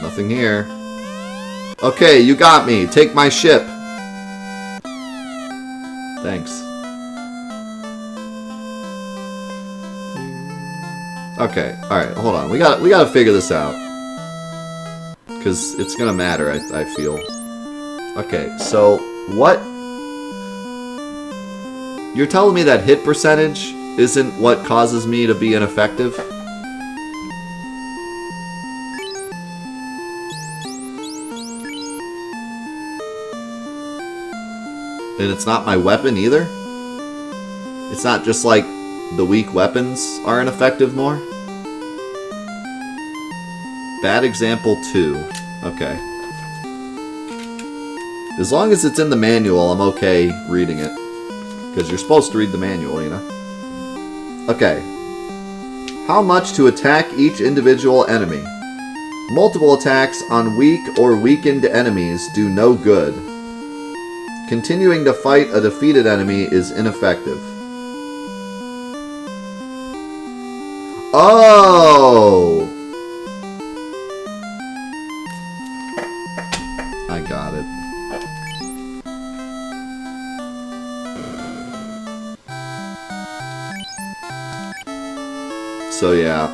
Nothing here. Okay, you got me. Take my ship. Thanks. Okay, alright, hold on. We gotta figure this out. Because it's gonna matter, I feel. Okay, so what? You're telling me that hit percentage isn't what causes me to be ineffective? And it's not my weapon either? It's not just like the weak weapons are ineffective more? Bad example 2. Okay. As long as it's in the manual, I'm okay reading it. Because you're supposed to read the manual, you know? Okay. How much to attack each individual enemy? Multiple attacks on weak or weakened enemies do no good. Continuing to fight a defeated enemy is ineffective. Oh! I got it. So yeah.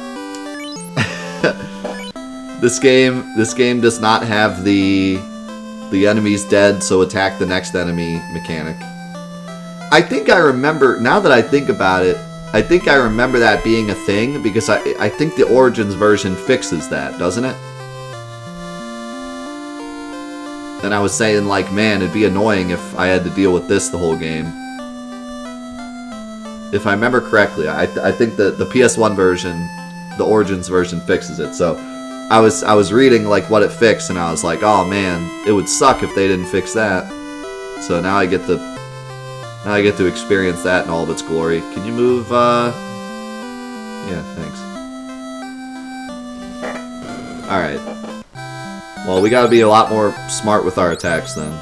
This game does not have the enemy's dead, so attack the next enemy mechanic. I think I remember, now that I think about it, I think I remember that being a thing, because I think the Origins version fixes that, doesn't it? And I was saying, like, man, it'd be annoying if I had to deal with this the whole game. If I remember correctly, I think the PS1 version, the Origins version, fixes it, so I was reading like what it fixed, and I was like, oh man, it would suck if they didn't fix that. So now I get to experience that in all of its glory. Can you move? Yeah, thanks. All right. Well, we got to be a lot more smart with our attacks then.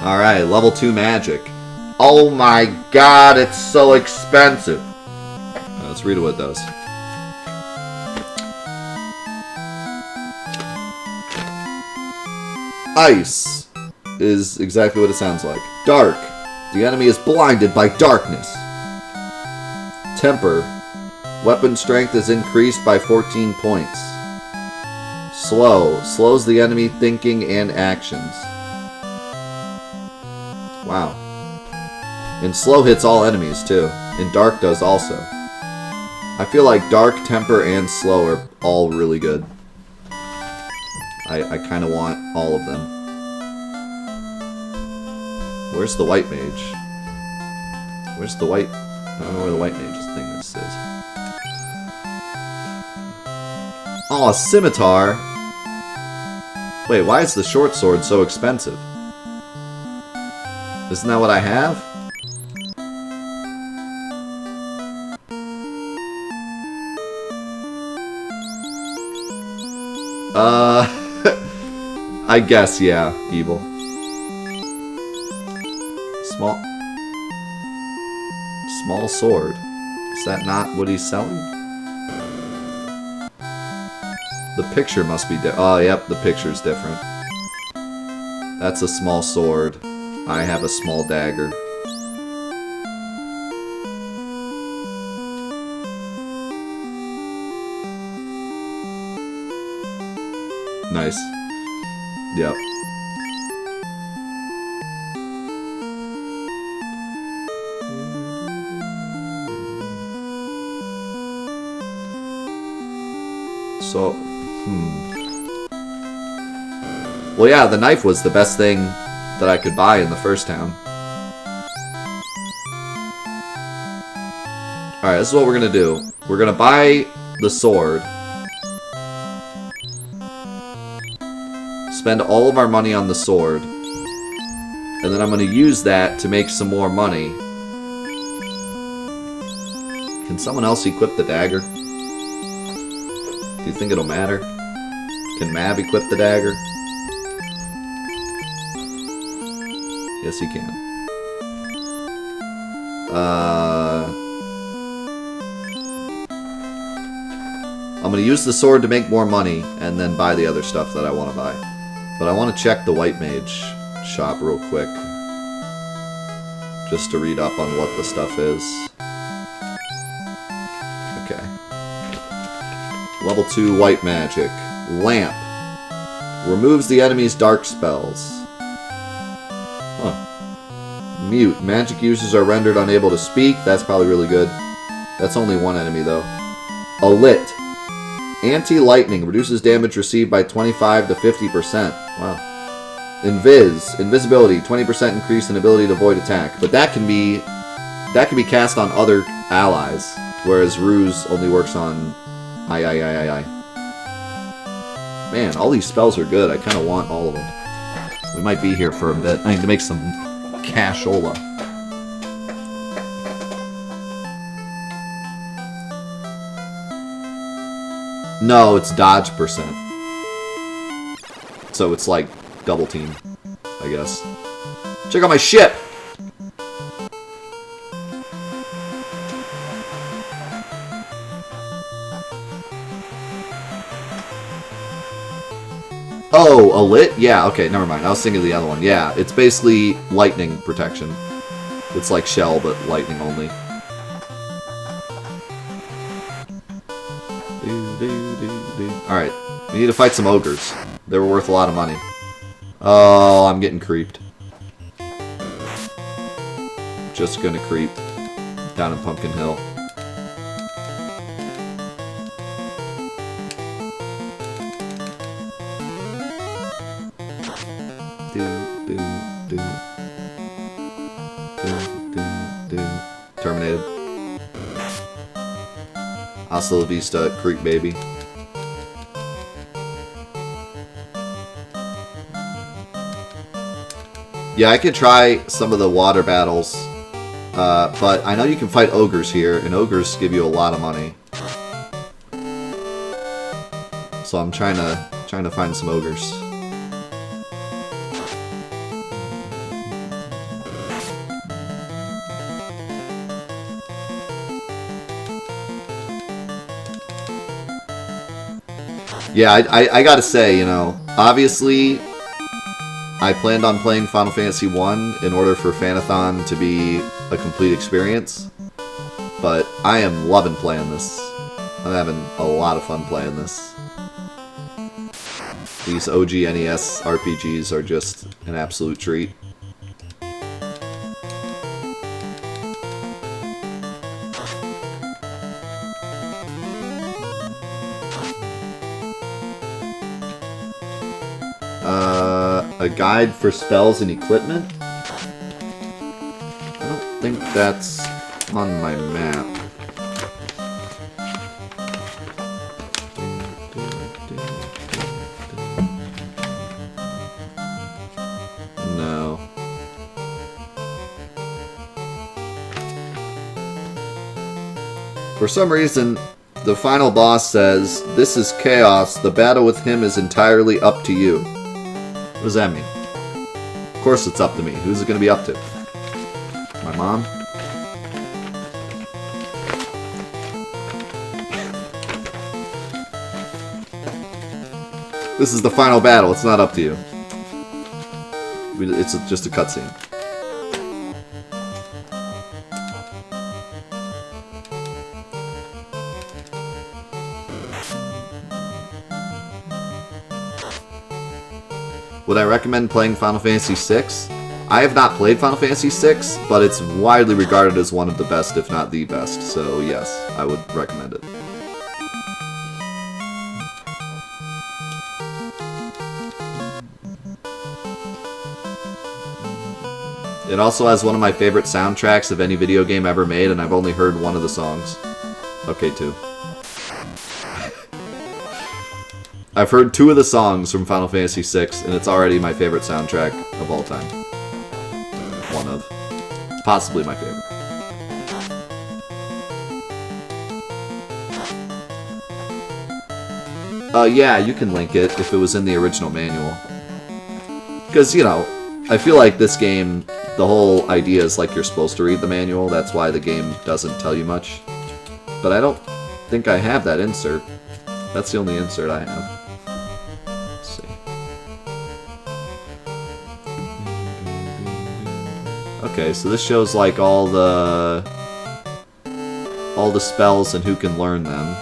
All right, level 2 magic. Oh my God, it's so expensive. Let's read what it does. Ice is exactly what it sounds like. Dark. The enemy is blinded by darkness. Temper. Weapon strength is increased by 14 points. Slow. Slows the enemy thinking and actions. Wow. And slow hits all enemies too. And dark does also. I feel like dark, temper, and slow are all really good. I kind of want all of them. Where's the white mage? Where's the white... I don't know where the white mage's thing this is. Oh, a scimitar! Wait, why is the short sword so expensive? Isn't that what I have? I guess, yeah, evil. Small sword. Is that not what he's selling? The picture must be different. Oh, yep, the picture's different. That's a small sword. I have a small dagger. Nice. Yep. So, well, yeah, the knife was the best thing that I could buy in the first town. Alright, this is what we're gonna do. We're gonna buy the sword. Spend all of our money on the sword. And then I'm gonna use that to make some more money. Can someone else equip the dagger? Do you think it'll matter? Can Mab equip the dagger? Yes, he can. I'm going to use the sword to make more money, and then buy the other stuff that I want to buy. But I want to check the White Mage shop real quick. Just to read up on what the stuff is. Okay. Level 2 White Magic. Lamp. Removes the enemy's dark spells. Huh. Mute. Magic users are rendered unable to speak. That's probably really good. That's only one enemy, though. Alit. Anti-lightning. Reduces damage received by 25 to 50%. Wow. Invisibility. 20% increase in ability to avoid attack. But that can be cast on other allies. Whereas Ruse only works on Man, all these spells are good. I kind of want all of them. We might be here for a bit. I need to make some cashola. No, it's dodge percent. So it's like double team, I guess. Check out my ship! Oh, Alit? Yeah, okay, never mind. I was thinking of the other one. Yeah, it's basically lightning protection. It's like Shell, but lightning only. Alright, we need to fight some ogres. They were worth a lot of money. Oh, I'm getting creeped. Just gonna creep down in Pumpkin Hill. Terminated. Hasta la vista, creep baby. Yeah, I could try some of the water battles, but I know you can fight ogres here, and ogres give you a lot of money. So I'm trying to find some ogres. Yeah, I gotta say, you know, obviously, I planned on playing Final Fantasy 1 in order for Fantathon to be a complete experience, but I am loving playing this. I'm having a lot of fun playing this. These OG NES RPGs are just an absolute treat. A guide for spells and equipment? I don't think that's on my map. No. For some reason, the final boss says, "This is Chaos. The battle with him is entirely up to you." What does that mean? Of course it's up to me. Who's it going to be up to? My mom? This is the final battle. It's not up to you. It's just a cutscene. Would I recommend playing Final Fantasy VI? I have not played Final Fantasy VI, but it's widely regarded as one of the best, if not the best, so yes, I would recommend it. It also has one of my favorite soundtracks of any video game ever made, and I've only heard one of the songs. Okay, two. I've heard 2 of the songs from Final Fantasy VI, and it's already my favorite soundtrack of all time. One of. Possibly my favorite. Yeah, you can link it if it was in the original manual. Because, you know, I feel like this game, the whole idea is like you're supposed to read the manual, that's why the game doesn't tell you much. But I don't think I have that insert. That's the only insert I have. Let's see. Okay, so this shows like all the spells and who can learn them.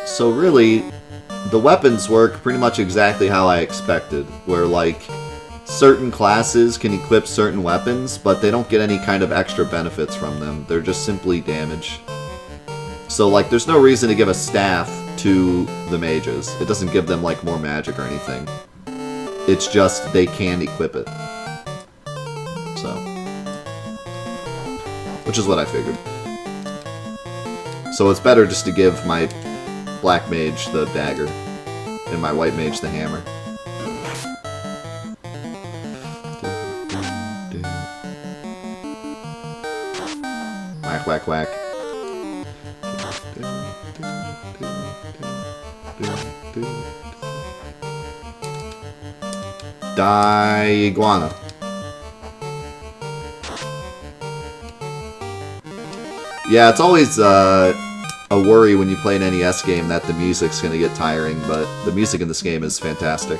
So really, the weapons work pretty much exactly how I expected, where like certain classes can equip certain weapons, but they don't get any kind of extra benefits from them. They're just simply damage. So like there's no reason to give a staff to the mages. It doesn't give them like more magic or anything. It's just they can equip it. So, which is what I figured. So it's better just to give my black mage the dagger and my white mage the hammer. Whack, whack, whack. Die iguana. Yeah, it's always a worry when you play an NES game that the music's gonna get tiring, but the music in this game is fantastic.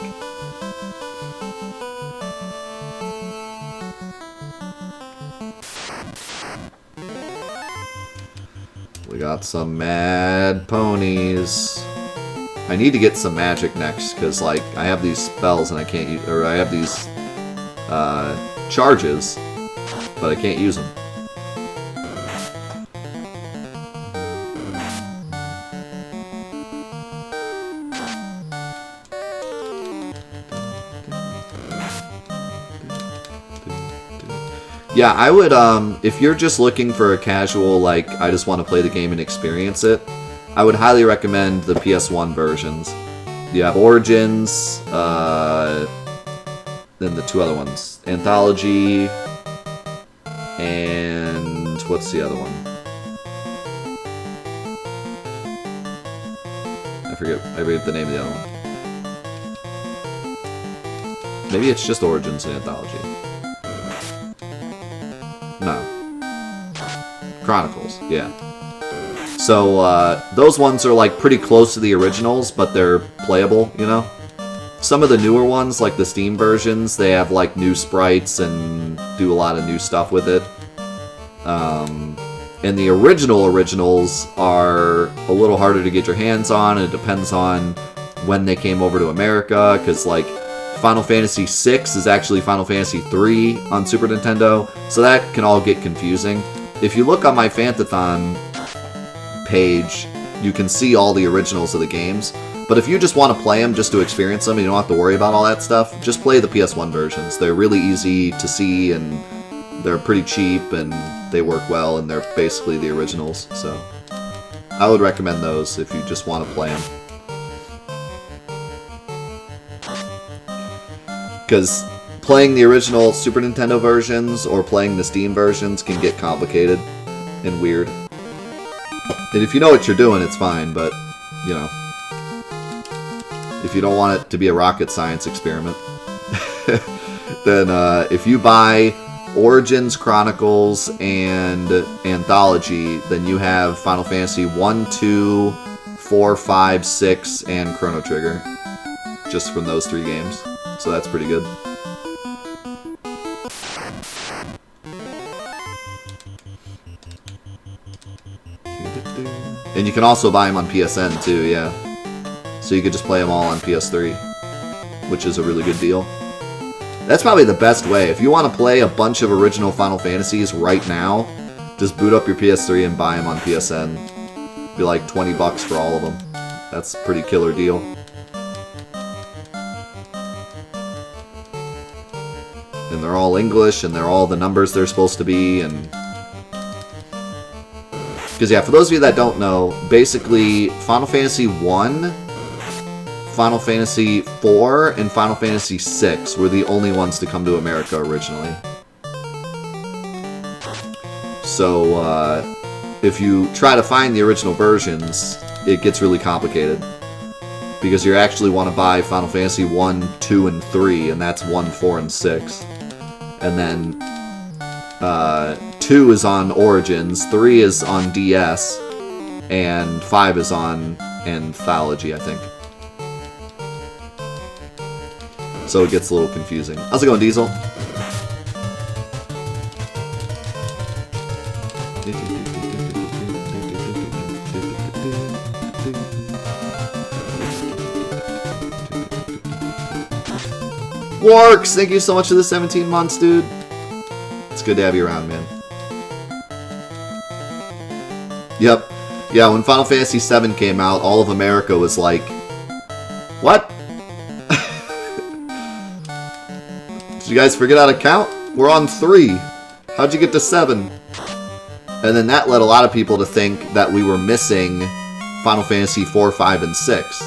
We got some mad ponies. I need to get some magic next, because like I have these spells and I can't use, or I have these charges, but I can't use them. Yeah, I would, if you're just looking for a casual, like, I just want to play the game and experience it, I would highly recommend the PS1 versions. You have Origins, then the two other ones. Anthology, and what's the other one? I forget the name of the other one. Maybe it's just Origins and Anthology. No. Chronicles, yeah. So, those ones are, like, pretty close to the originals, but they're playable, you know? Some of the newer ones, like the Steam versions, they have, like, new sprites and do a lot of new stuff with it. And the originals are a little harder to get your hands on, and it depends on when they came over to America, because, like, Final Fantasy VI is actually Final Fantasy III on Super Nintendo, so that can all get confusing. If you look on my Fantathon page, you can see all the originals of the games, but if you just want to play them just to experience them and you don't have to worry about all that stuff, just play the PS1 versions. They're really easy to see, and they're pretty cheap, and they work well, and they're basically the originals, so I would recommend those if you just want to play them. Because playing the original Super Nintendo versions or playing the Steam versions can get complicated and weird. And if you know what you're doing, it's fine, but, you know, if you don't want it to be a rocket science experiment, then if you buy Origins, Chronicles, and Anthology, then you have Final Fantasy 1, 2, 4, 5, 6, and Chrono Trigger, just from those 3 games. So that's pretty good. And you can also buy them on PSN too, yeah. So you could just play them all on PS3, which is a really good deal. That's probably the best way. If you want to play a bunch of original Final Fantasies right now, just boot up your PS3 and buy them on PSN. It'd be like $20 for all of them. That's a pretty killer deal. And they're all English, and they're all the numbers they're supposed to be, and... Because, yeah, for those of you that don't know, basically, Final Fantasy 1, Final Fantasy 4, and Final Fantasy 6 were the only ones to come to America originally. So, if you try to find the original versions, it gets really complicated. Because you actually want to buy Final Fantasy 1, 2, and 3, and that's 1, 4, and 6. And then 2 is on Origins, 3 is on DS, and 5 is on Anthology, I think. So it gets a little confusing. How's it going, Diesel? Warks, thank you so much for the 17 months, dude. It's good to have you around, man. Yep. Yeah, when Final Fantasy VII came out, all of America was like, what? Did you guys forget how to count? We're on 3. How'd you get to 7? And then that led a lot of people to think that we were missing Final Fantasy 4, 5, and 6.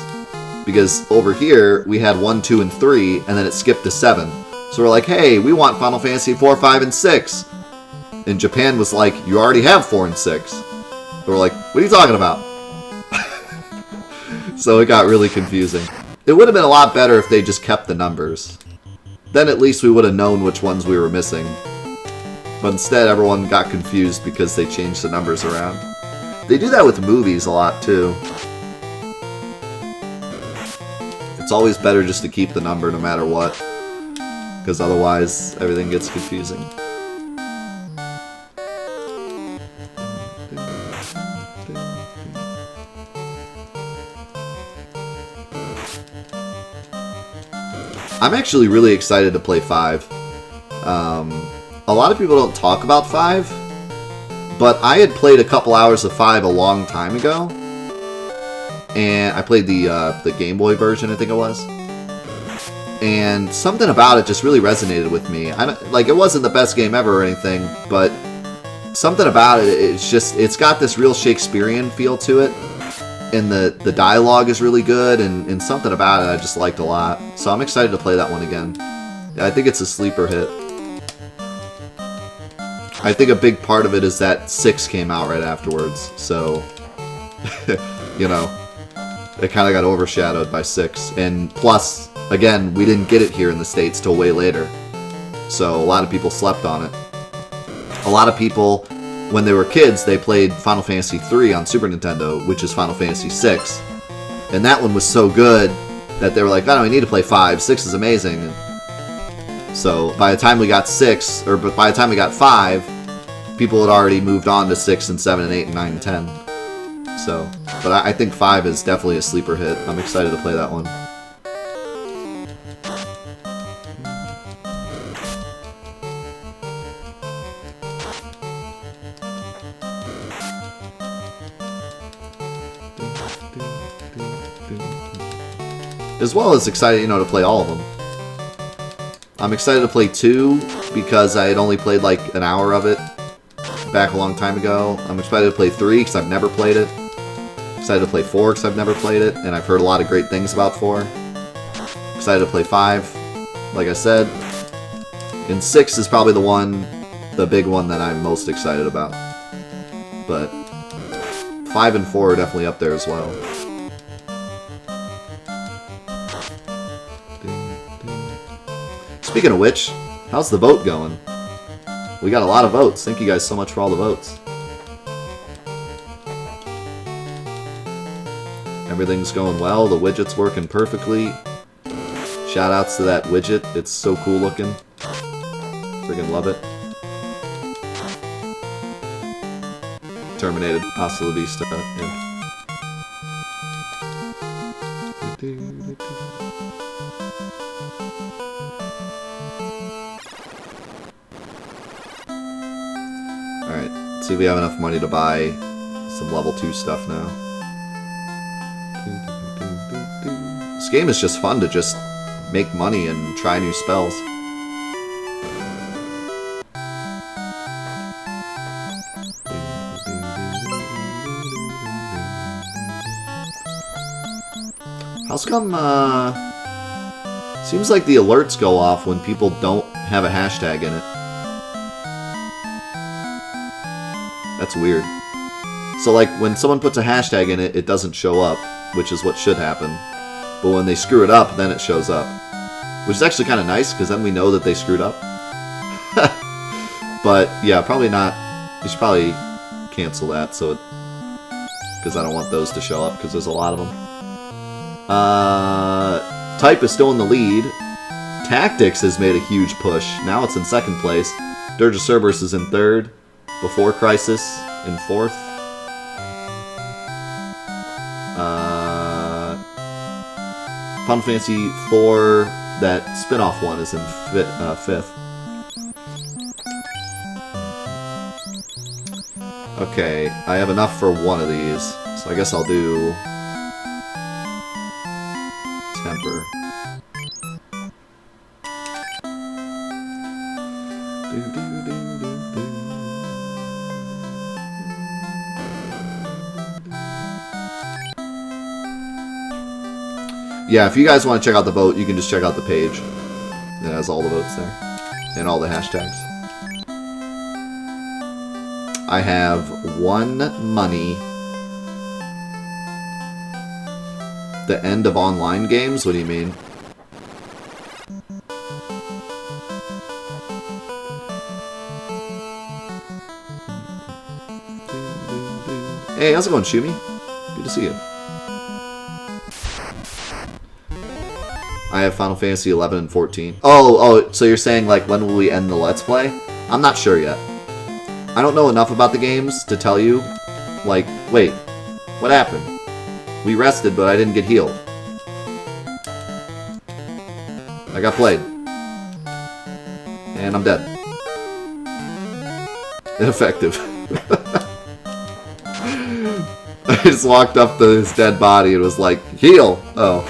Because over here, we had 1, 2, and 3, and then it skipped to 7. So we're like, hey, we want Final Fantasy 4, 5, and 6. And Japan was like, you already have 4 and 6. So we're like, what are you talking about? So it got really confusing. It would have been a lot better if they just kept the numbers. Then at least we would have known which ones we were missing. But instead, everyone got confused because they changed the numbers around. They do that with movies a lot, too. It's always better just to keep the number no matter what, because otherwise everything gets confusing. I'm actually really excited to play 5. A lot of people don't talk about 5, but I had played a couple hours of 5 a long time ago. And I played the Game Boy version, I think it was. And something about it just really resonated with me. It wasn't the best game ever or anything, but something about it, it's got this real Shakespearean feel to it. And the dialogue is really good, and something about it I just liked a lot. So I'm excited to play that one again. I think it's a sleeper hit. I think a big part of it is that 6 came out right afterwards, so, you know. It kind of got overshadowed by 6. And plus, again, we didn't get it here in the States till way later. So a lot of people slept on it. A lot of people, when they were kids, they played Final Fantasy 3 on Super Nintendo, which is Final Fantasy 6. And that one was so good that they were like, oh, we need to play 5. 6 is amazing. And so by the time we got 6, or by the time we got 5, people had already moved on to 6 and 7 and 8 and 9 and 10. So... But I think 5 is definitely a sleeper hit. I'm excited to play that one. As well as excited, to play all of them. I'm excited to play 2 because I had only played like an hour of it back a long time ago. I'm excited to play 3 because I've never played it. Excited to play 4 because I've never played it, and I've heard a lot of great things about 4. Excited to play 5, like I said. And 6 is probably the big one that I'm most excited about. But 5 and 4 are definitely up there as well. Speaking of which, how's the vote going? We got a lot of votes. Thank you guys so much for all the votes. Everything's going well. The widget's working perfectly. Shoutouts to that widget. It's so cool looking. Friggin' love it. Terminated. Hasta la vista. Yeah. Alright, let's see if we have enough money to buy some level 2 stuff now. This game is just fun to just make money and try new spells. How's come, seems like the alerts go off when people don't have a hashtag in it. That's weird. So, like, when someone puts a hashtag in it, it doesn't show up, which is what should happen. But when they screw it up, then it shows up. Which is actually kind of nice, because then we know that they screwed up. But, yeah, probably not. You should probably cancel that, so because I don't want those to show up, because there's a lot of them. Type is still in the lead. Tactics has made a huge push. Now it's in second place. Dirge of Cerberus is in third. Before Crisis in fourth. Final Fantasy IV, that spin-off one, is in fifth. Okay, I have enough for one of these, so I guess I'll do Temper. Yeah, if you guys want to check out the vote, you can just check out the page. It has all the votes there. And all the hashtags. I have 1 money. The end of online games? What do you mean? Hey, how's it going, Shumi? Good to see you. I have Final Fantasy 11 and 14. Oh, so you're saying, like, when will we end the Let's Play? I'm not sure yet. I don't know enough about the games to tell you. Like, wait, what happened? We rested, but I didn't get healed. I got played. And I'm dead. Ineffective. I just walked up to his dead body and was like, heal! Oh.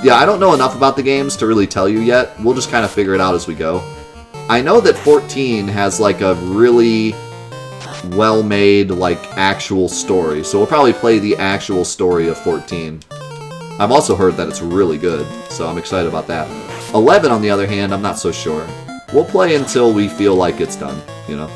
Yeah, I don't know enough about the games to really tell you yet. We'll just kind of figure it out as we go. I know that 14 has, like, a really well-made, like, actual story. So we'll probably play the actual story of 14. I've also heard that it's really good, so I'm excited about that. 11, on the other hand, I'm not so sure. We'll play until we feel like it's done, you know?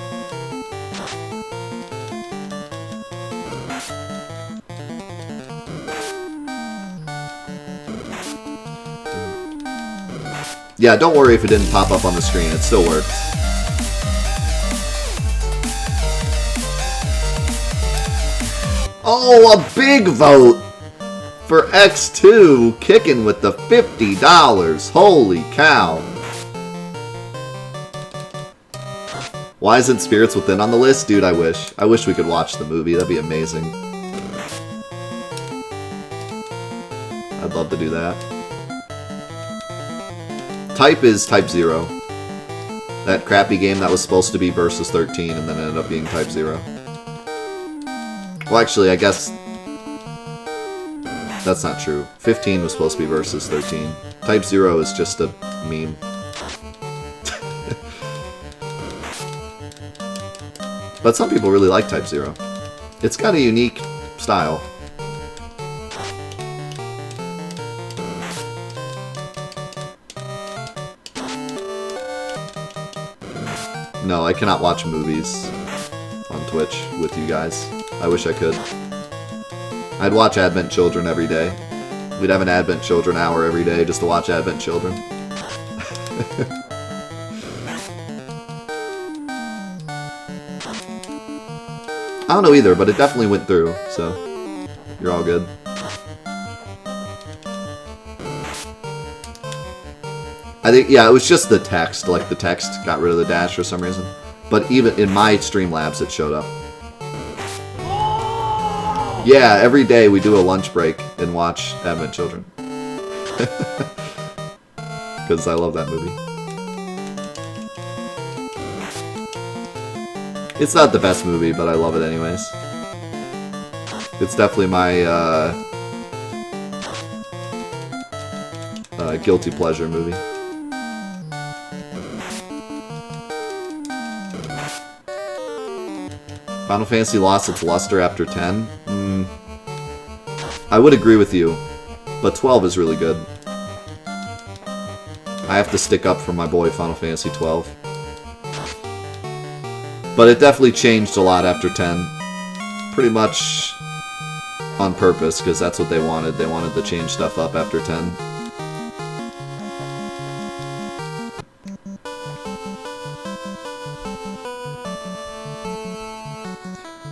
Yeah, don't worry if it didn't pop up on the screen. It still works. Oh, a big vote for X2, kicking with the $50. Holy cow. Why isn't Spirits Within on the list? Dude, I wish. I wish we could watch the movie. That'd be amazing. I'd love to do that. Type is Type 0. That crappy game that was supposed to be Versus 13 and then ended up being Type 0. Well, actually, I guess that's not true. 15 was supposed to be Versus 13. Type 0 is just a meme. But some people really like Type 0. It's got a unique style. No, I cannot watch movies on Twitch with you guys. I wish I could. I'd watch Advent Children every day. We'd have an Advent Children hour every day just to watch Advent Children. I don't know either, but it definitely went through, so you're all good. I think, yeah, it was just the text. Like, the text got rid of the dash for some reason. But even in my Streamlabs, it showed up. Yeah, every day we do a lunch break and watch Advent Children. Because I love that movie. It's not the best movie, but I love it anyways. It's definitely my guilty pleasure movie. Final Fantasy lost its luster after 10? I would agree with you, but 12 is really good. I have to stick up for my boy Final Fantasy 12. But it definitely changed a lot after 10. Pretty much on purpose, because that's what they wanted. They wanted to change stuff up after 10.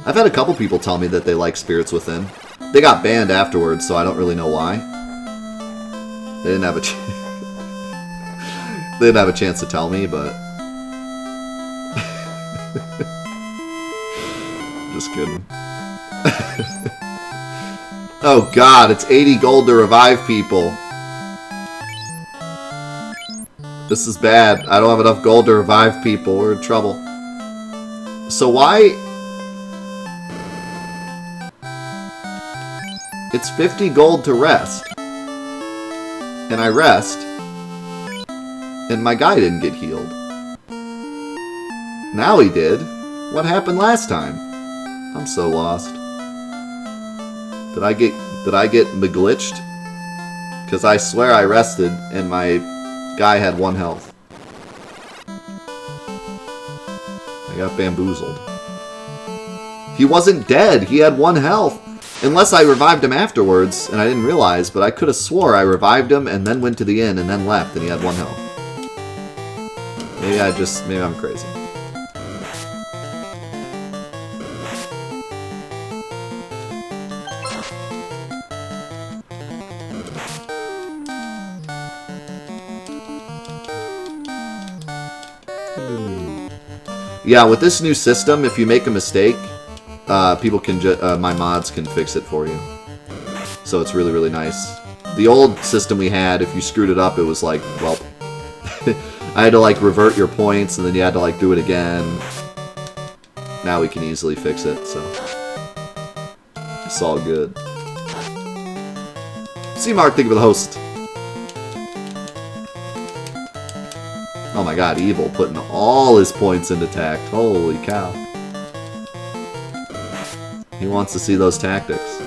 I've had a couple people tell me that they like Spirits Within. They got banned afterwards, so I don't really know why. They didn't have a they didn't have a chance to tell me, but just kidding. Oh god, it's 80 gold to revive people. This is bad. I don't have enough gold to revive people. We're in trouble. So why... It's 50 gold to rest. And I rest. And my guy didn't get healed. Now he did. What happened last time? I'm so lost. Did I get glitched? Because I swear I rested and my guy had 1 health. I got bamboozled. He wasn't dead. He had 1 health. Unless I revived him afterwards, and I didn't realize, but I could have swore I revived him and then went to the inn and then left and he had 1 health. Maybe I'm crazy. Yeah, with this new system, if you make a mistake, people can my mods can fix it for you. So it's really, really nice. The old system we had, if you screwed it up, it was like, well, I had to like revert your points, and then you had to like do it again. Now we can easily fix it, so it's all good. C-Mark, thank you for the host. Oh my god, Evil putting all his points into tact. Holy cow. He wants to see those tactics.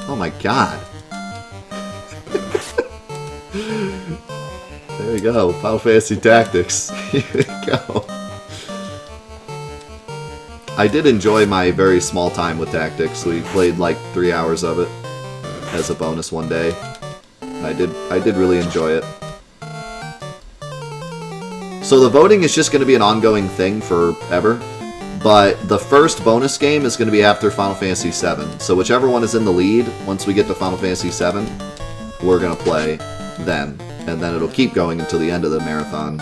Oh my god. There you go. Final Fantasy Tactics. Here we go. I did enjoy my very small time with Tactics. We played like 3 hours of it as a bonus one day. I did really enjoy it. So the voting is just going to be an ongoing thing forever, but the first bonus game is going to be after Final Fantasy VII. So whichever one is in the lead, once we get to Final Fantasy VII, we're going to play then. And then it'll keep going until the end of the marathon.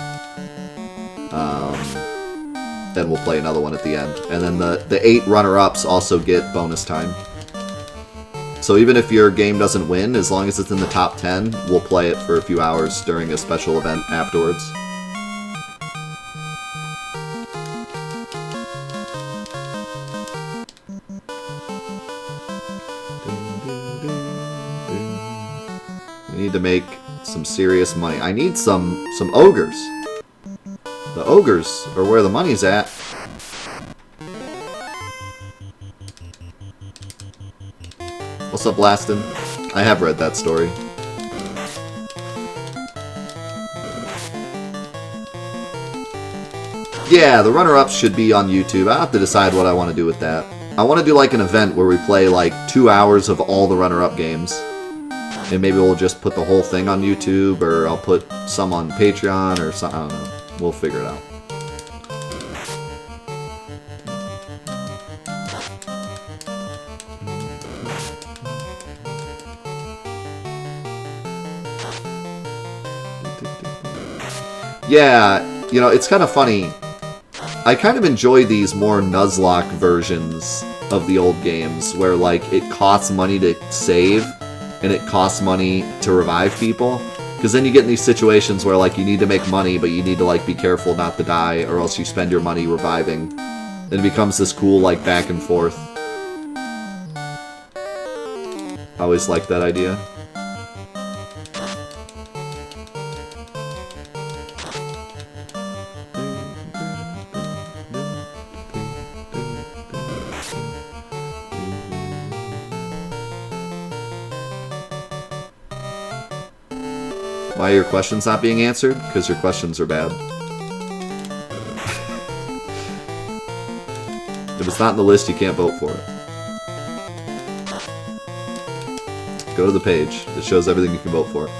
Then we'll play another one at the end. And then the 8 runner-ups also get bonus time. So even if your game doesn't win, as long as it's in the top 10, we'll play it for a few hours during a special event afterwards. We need to make some serious money. I need some ogres. The ogres are where the money's at. What's up, Blastin'? I have read that story. Yeah, the runner-ups should be on YouTube. I have to decide what I want to do with that. I want to do like an event where we play like 2 hours of all the runner-up games. And maybe we'll just put the whole thing on YouTube, or I'll put some on Patreon, or something. I don't know. We'll figure it out. Yeah, you know, it's kind of funny. I kind of enjoy these more Nuzlocke versions of the old games, where like it costs money to save, and it costs money to revive people. Because then you get in these situations where like you need to make money, but you need to like be careful not to die, or else you spend your money reviving. And it becomes this cool like back and forth. I always liked that idea. Why are your questions not being answered? Because your questions are bad. If it's not in the list, you can't vote for it. Go to the page. It shows everything you can vote for.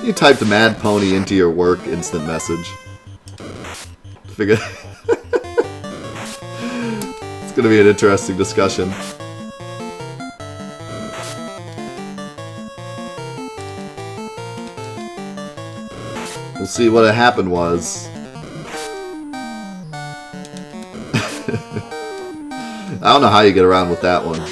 You typed Mad Pony into your work instant message. Figure. It's gonna be an interesting discussion. We'll see what had happened was. I don't know how you get around with that one.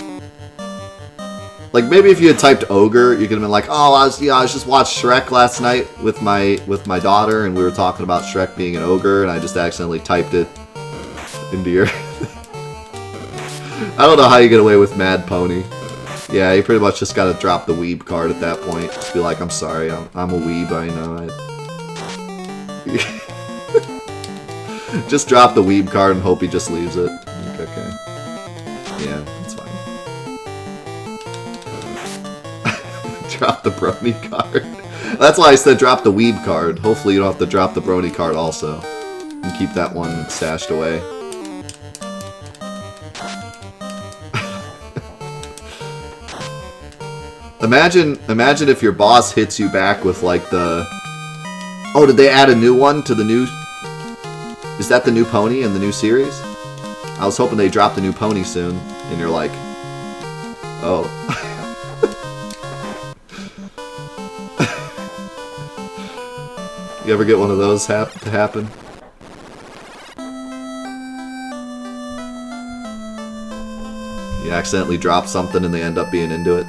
Like, maybe if you had typed ogre, you could have been like, oh, I was just watched Shrek last night with my daughter, and we were talking about Shrek being an ogre, and I just accidentally typed it into your... I don't know how you get away with Mad Pony. Yeah, you pretty much just gotta drop the weeb card at that point. Just be like, I'm sorry, I'm a weeb, I know. Just drop the weeb card and hope he just leaves it. Okay. Yeah, that's fine. Drop the brony card. That's why I said drop the weeb card. Hopefully you don't have to drop the brony card also. And keep that one stashed away. Imagine if your boss hits you back with like the... Oh, did they add a new one to the new... Is that the new pony in the new series? I was hoping they dropped the new pony soon. And you're like... Oh. You ever get one of those to happen? You accidentally drop something and they end up being into it?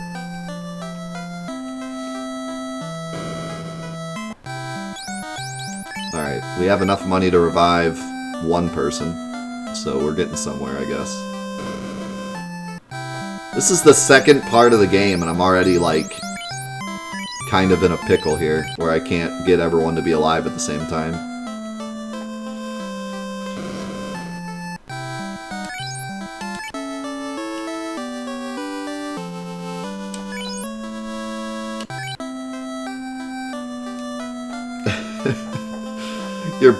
Alright, we have enough money to revive one person, so we're getting somewhere, I guess. This is the second part of the game, and I'm already, like, kind of in a pickle here, where I can't get everyone to be alive at the same time. Your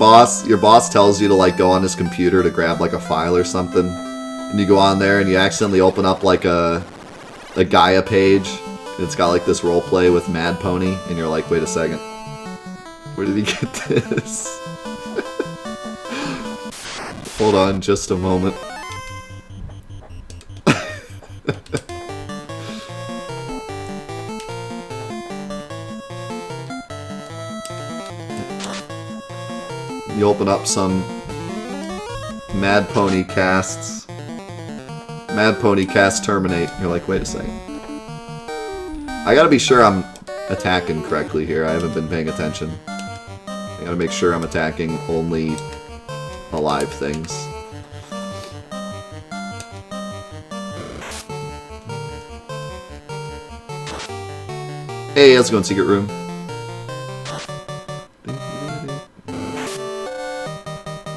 boss tells you to like go on his computer to grab like a file or something, and you go on there and you accidentally open up like a Gaia page, and it's got like this roleplay with Mad Pony, and you're like, wait a second, where did he get this? Hold on just a moment. You open up some Mad Pony casts. Mad Pony cast terminate. You're like, wait a second. I gotta be sure I'm attacking correctly here. I haven't been paying attention. I gotta make sure I'm attacking only alive things. Hey, how's it going, Secret Room?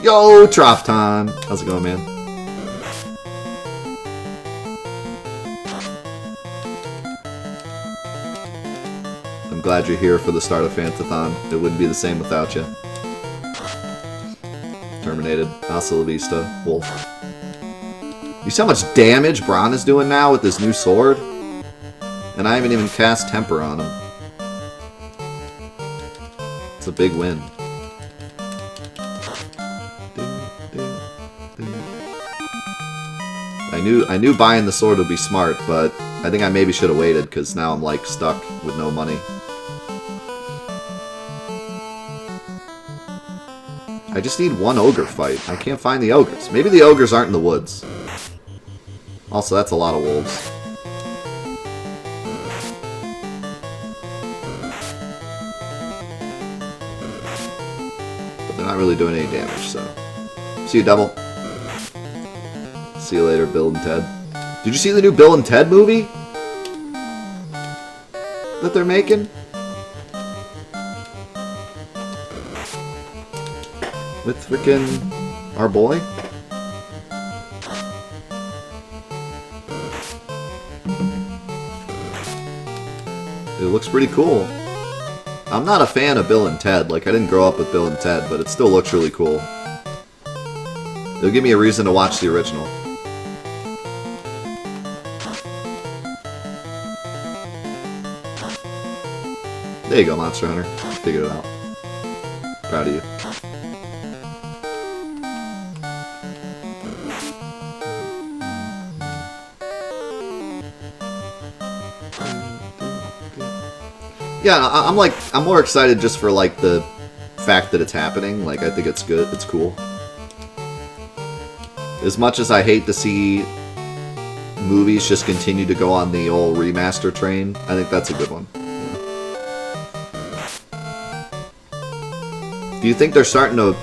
Yo, Trofton! How's it going, man? I'm glad you're here for the start of Fantathon. It wouldn't be the same without you. Terminated. Hasta la vista. Wolf. You see how much damage Braun is doing now with this new sword? And I haven't even cast Temper on him. It's a big win. I knew buying the sword would be smart, but I think I maybe should have waited, because now I'm like stuck with no money. I just need one ogre fight. I can't find the ogres. Maybe the ogres aren't in the woods. Also, that's a lot of wolves. But they're not really doing any damage, so... See you, Devil. See you later, Bill and Ted. Did you see the new Bill and Ted movie? That they're making? With frickin' our boy? It looks pretty cool. I'm not a fan of Bill and Ted. Like, I didn't grow up with Bill and Ted, but it still looks really cool. It'll give me a reason to watch the original. There you go, Monster Hunter. Figured it out. Proud of you. Yeah, I'm more excited just for, like, the fact that it's happening. Like, I think it's good. It's cool. As much as I hate to see movies just continue to go on the old remaster train, I think that's a good one. Do you think they're starting to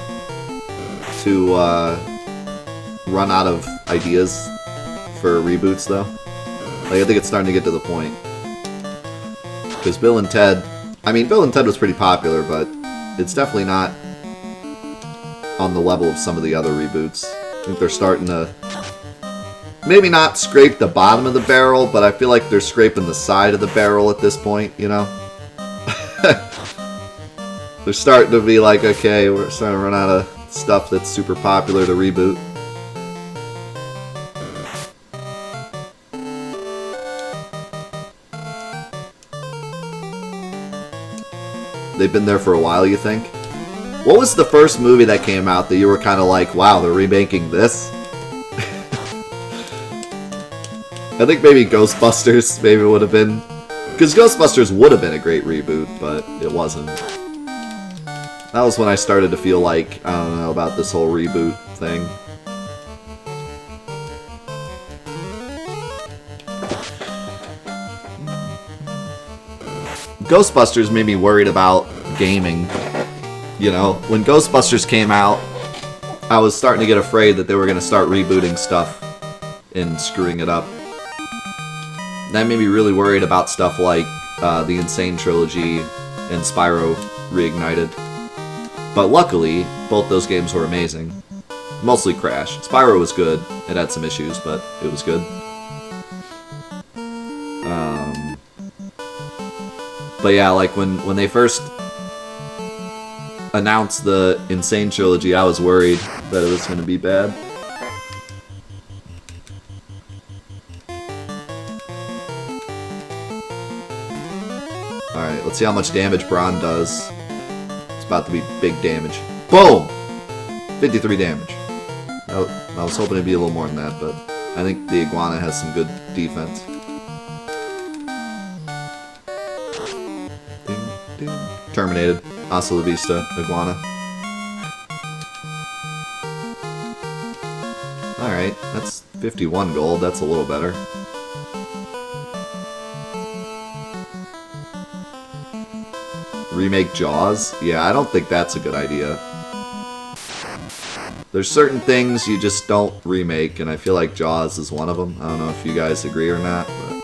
run out of ideas for reboots, though? Like, I think it's starting to get to the point. Because Bill and Ted... I mean, Bill and Ted was pretty popular, but it's definitely not on the level of some of the other reboots. I think they're starting to... maybe not scrape the bottom of the barrel, but I feel like they're scraping the side of the barrel at this point, you know? They're starting to be like, okay, we're starting to run out of stuff that's super popular to reboot. They've been there for a while, you think? What was the first movie that came out that you were kind of like, wow, they're remaking this? I think maybe Ghostbusters maybe would have been... because Ghostbusters would have been a great reboot, but it wasn't. That was when I started to feel like, I don't know, about this whole reboot thing. Ghostbusters made me worried about gaming. You know, when Ghostbusters came out, I was starting to get afraid that they were going to start rebooting stuff and screwing it up. That made me really worried about stuff like the Insane Trilogy and Spyro Reignited. But luckily, both those games were amazing. Mostly Crash. Spyro was good. It had some issues, but it was good. But yeah, like when they first announced the Insane Trilogy, I was worried that it was going to be bad. Alright, let's see how much damage Brawn does. It's about to be big damage. Boom! 53 damage. I was hoping it'd be a little more than that, but I think the Iguana has some good defense. Terminated. Hasta la vista, Iguana. Alright, that's 51 gold. That's a little better. Remake Jaws? Yeah, I don't think that's a good idea. There's certain things you just don't remake, and I feel like Jaws is one of them. I don't know if you guys agree or not, but...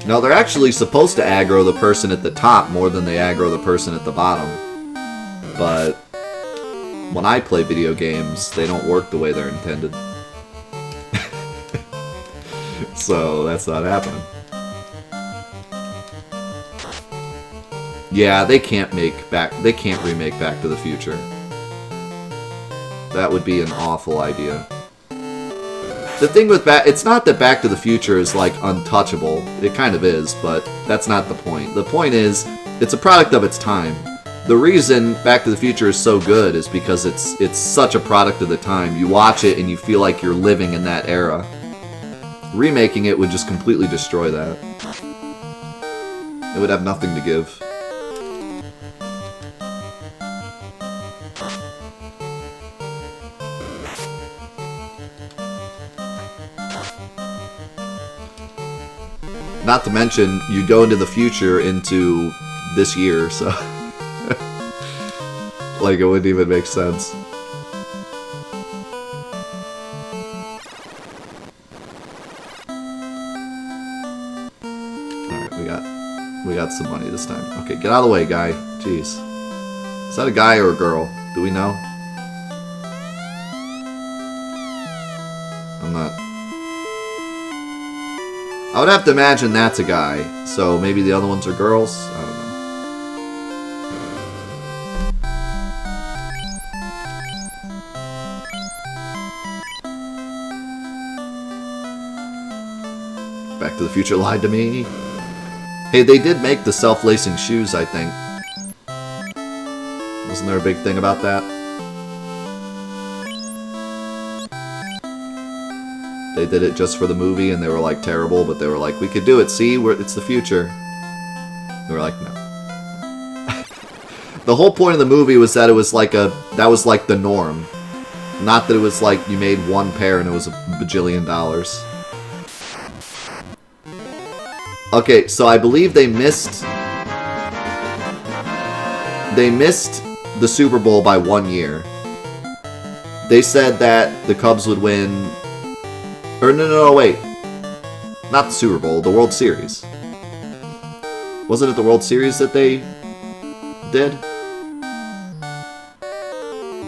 No, they're actually supposed to aggro the person at the top more than they aggro the person at the bottom. But when I play video games, they don't work the way they're intended. So that's not happening. Yeah, they can't remake Back to the Future. That would be an awful idea. The thing with it's not that Back to the Future is, like, untouchable. It kind of is, but that's not the point. The point is, it's a product of its time. The reason Back to the Future is so good is because it's such a product of the time. You watch it and you feel like you're living in that era. Remaking it would just completely destroy that. It would have nothing to give. Not to mention, you go into the future into this year, so... like, it wouldn't even make sense. Alright, we got some money this time. Okay, get out of the way, guy. Jeez. Is that a guy or a girl? Do we know? I'm not... I would have to imagine that's a guy, so maybe the other ones are girls? I don't know. Back to the Future lied to me. Hey, they did make the self-lacing shoes, I think. Wasn't there a big thing about that? They did it just for the movie, and they were, like, terrible, but they were like, we could do it, see? It's the future. We were like, no. The whole point of the movie was that it was like that was like the norm. Not that it was like you made one pair and it was $1 bajillion. Okay, so I believe they missed the Super Bowl by 1 year. They said that the Cubs would win... Or no, wait. Not the Super Bowl, the World Series. Wasn't it the World Series that they did?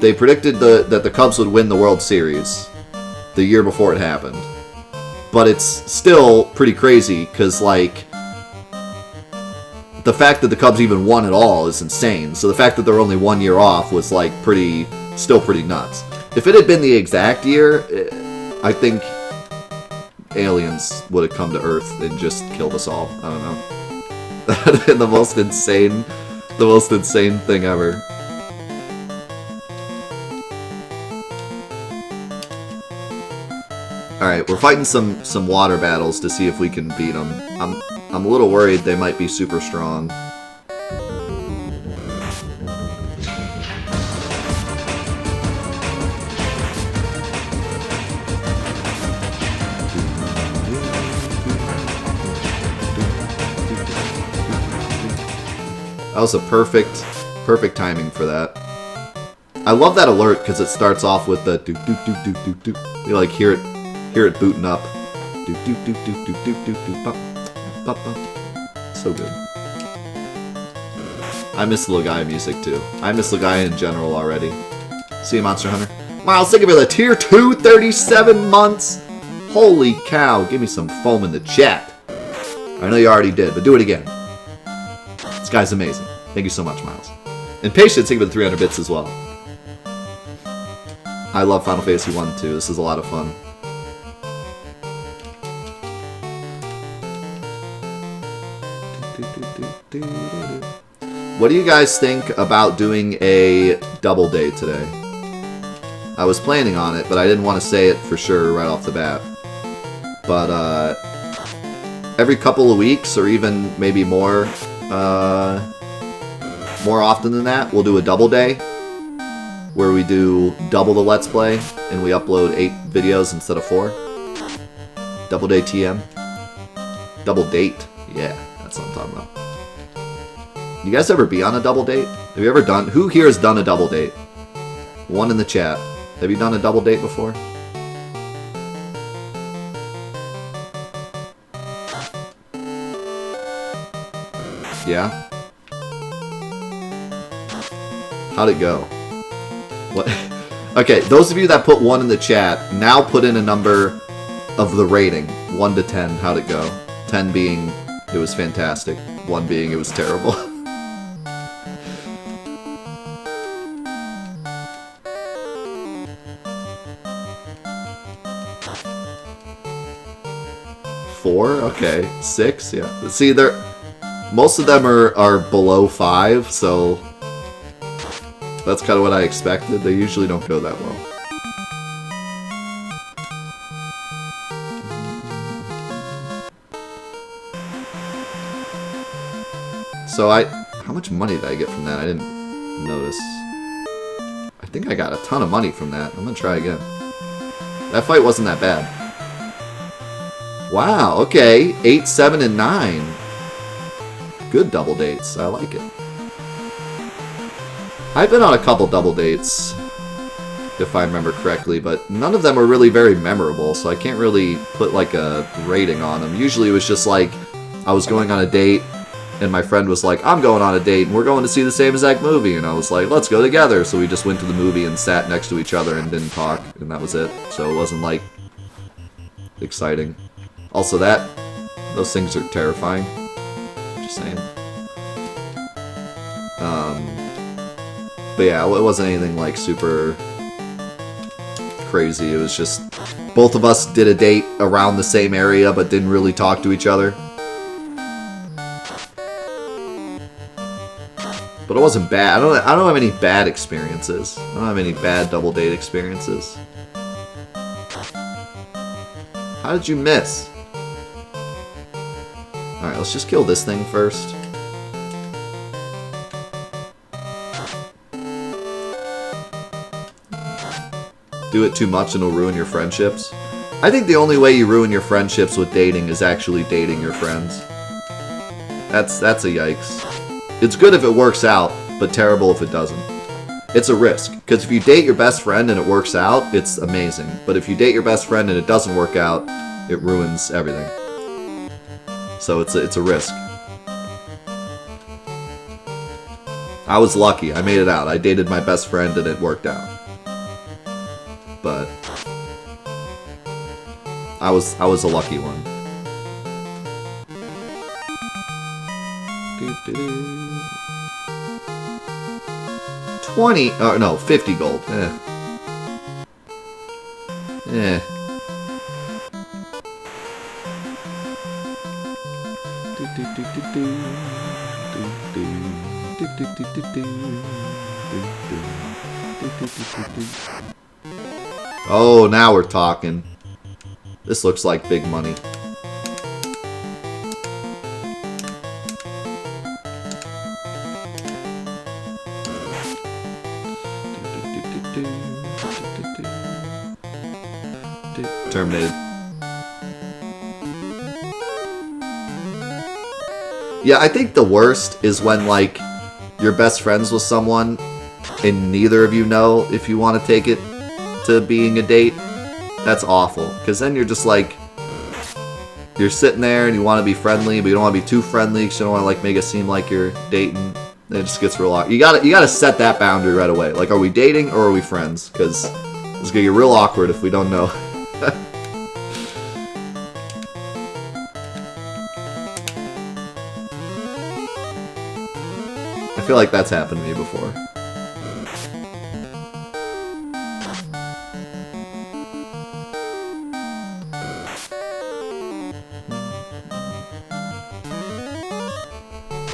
They predicted that the Cubs would win the World Series the year before it happened. But it's still pretty crazy, because, like, the fact that the Cubs even won at all is insane. So the fact that they're only 1 year off was, like, still pretty nuts. If it had been the exact year, I think aliens would have come to Earth and just killed us all. I don't know. That would have been the most insane thing ever. Alright, we're fighting some water battles to see if we can beat them. I'm a little worried they might be super strong. That was a perfect timing for that. I love that alert because it starts off with the doop doop doop doop doop doop. You like hear it booting up. Doop doop doop doop doop doop doop doop bop bop bop. So good. I miss Little Guy music too. I miss Little Guy in general already. See you, Monster Hunter. Miles, thank you for the tier 2, 37 months. Holy cow! Give me some foam in the chat. I know you already did, but do it again. This guy's amazing. Thank you so much, Miles. And Patience, thank you for the 300 bits as well. I love Final Fantasy 1 too. This is a lot of fun. What do you guys think about doing a double day today? I was planning on it, but I didn't want to say it for sure right off the bat. But every couple of weeks, or even maybe more often than that, we'll do a double day where we do double the Let's Play and we upload 8 videos instead of 4. Double day TM. Double date. Yeah, that's what I'm talking about. You guys ever be on a double date? Have you ever done... Who here has done a double date? One in the chat. Have you done a double date before? Yeah? How'd it go? What? Okay, those of you that put 1 in the chat, now put in a number of the rating. 1 to 10, how'd it go? 10 being, it was fantastic. 1 being, it was terrible. Four? Okay. 6? Yeah. See, most of them are below 5, so that's kind of what I expected. They usually don't go that well. So how much money did I get from that? I didn't notice. I think I got a ton of money from that. I'm gonna try again. That fight wasn't that bad. Wow, okay. 8, 7, and 9. Good double dates. I like it. I've been on a couple double dates, if I remember correctly, but none of them were really very memorable, so I can't really put like a rating on them. Usually it was just like, I was going on a date, and my friend was like, I'm going on a date, and we're going to see the same exact movie, and I was like, let's go together. So we just went to the movie and sat next to each other and didn't talk, and that was it. So it wasn't like exciting. Also those things are terrifying. Just saying. But yeah, it wasn't anything like super crazy. It was just both of us did a date around the same area but didn't really talk to each other. But it wasn't bad. I don't have any bad experiences. I don't have any bad double date experiences. How did you miss? Alright, let's just kill this thing first. Do it too much and it'll ruin your friendships. I think the only way you ruin your friendships with dating is actually dating your friends. That's a yikes. It's good if it works out, but terrible if it doesn't. It's a risk, because if you date your best friend and it works out, it's amazing. But if you date your best friend and it doesn't work out, it ruins everything. So it's a risk. I was lucky. I made it out. I dated my best friend and it worked out. But I was a lucky one. 20, oh no, 50 gold. Oh, now we're talking. This looks like big money. Terminated. Yeah, I think the worst is when, like, you're best friends with someone and neither of you know if you want to take it to being a date. That's awful, because then you're just like, you're sitting there and you want to be friendly, but you don't want to be too friendly because you don't want to, like, make it seem like you're dating. And it just gets real awkward. You gotta set that boundary right away. Like, are we dating or are we friends? Because it's gonna get real awkward if we don't know. I feel like that's happened to me before.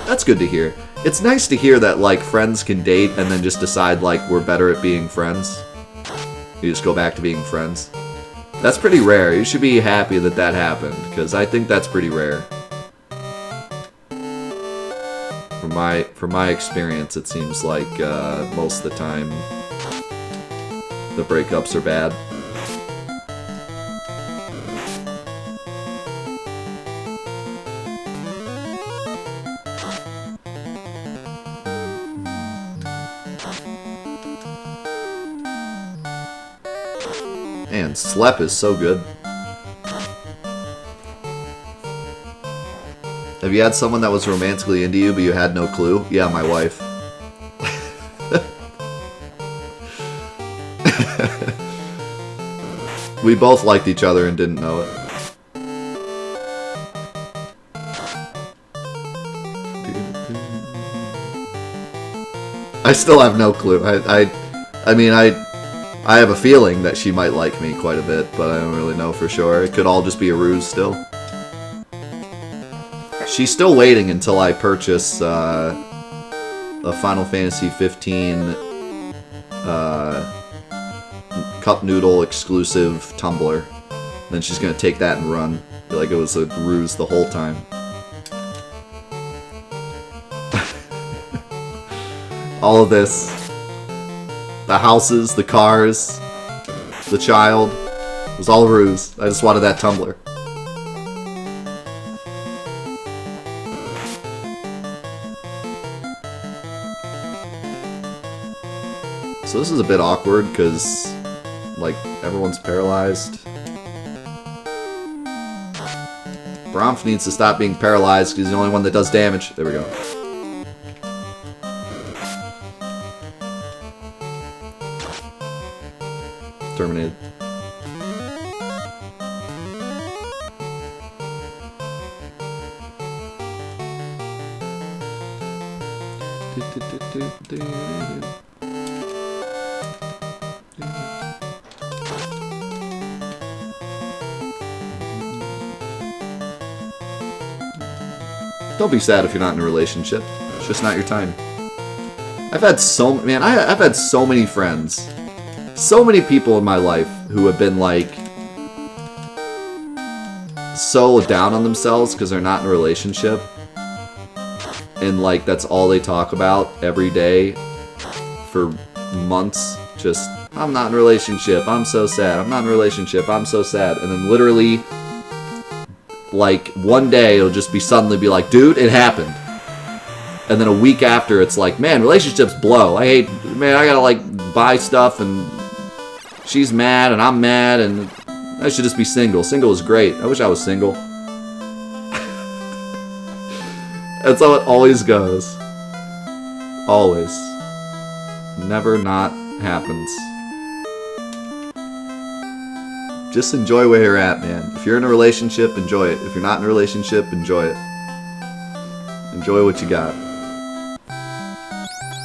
That's good to hear. It's nice to hear that, like, friends can date and then just decide, like, we're better at being friends. You just go back to being friends. That's pretty rare. You should be happy that that happened, because I think that's pretty rare. From my experience, it seems like most of the time the breakups are bad. Man, Slep is so good. Have you had someone that was romantically into you, but you had no clue? Yeah, my wife. We both liked each other and didn't know it. I still have no clue. I mean, I have a feeling that she might like me quite a bit, but I don't really know for sure. It could all just be a ruse still. She's still waiting until I purchase a Final Fantasy 15 Cup Noodle exclusive tumbler. Then she's gonna take that and run. Be like it was a ruse the whole time. All of this. The houses, the cars, the child. It was all a ruse. I just wanted that tumbler. So this is a bit awkward because, like, everyone's paralyzed. Bromf needs to stop being paralyzed because he's the only one that does damage. There we go. Terminated. Don't be sad if you're not in a relationship. It's just not your time. I've had I've had so many friends, so many people in my life who have been like so down on themselves because they're not in a relationship, and like that's all they talk about every day for months. Just, I'm not in a relationship, I'm so sad. I'm not in a relationship, I'm so sad. And then literally, like one day it'll just suddenly be like, dude, it happened. And then a week after, it's like, man, relationships blow. I gotta like buy stuff, and she's mad, and I'm mad, and I should just be single. Single is great. I wish I was single. That's how it always goes. Always. Never not happens. Just enjoy where you're at, man. If you're in a relationship, enjoy it. If you're not in a relationship, enjoy it. Enjoy what you got.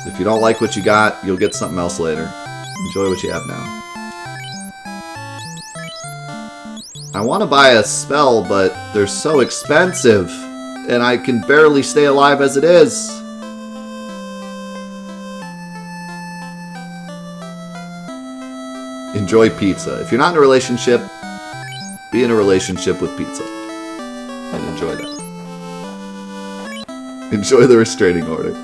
If you don't like what you got, you'll get something else later. Enjoy what you have now. I want to buy a spell, but they're so expensive, and I can barely stay alive as it is. Enjoy pizza. If you're not in a relationship, be in a relationship with pizza. And enjoy that. Enjoy the restraining order.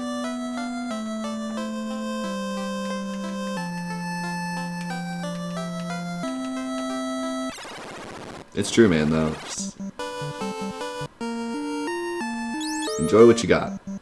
It's true, man, though. Just enjoy what you got.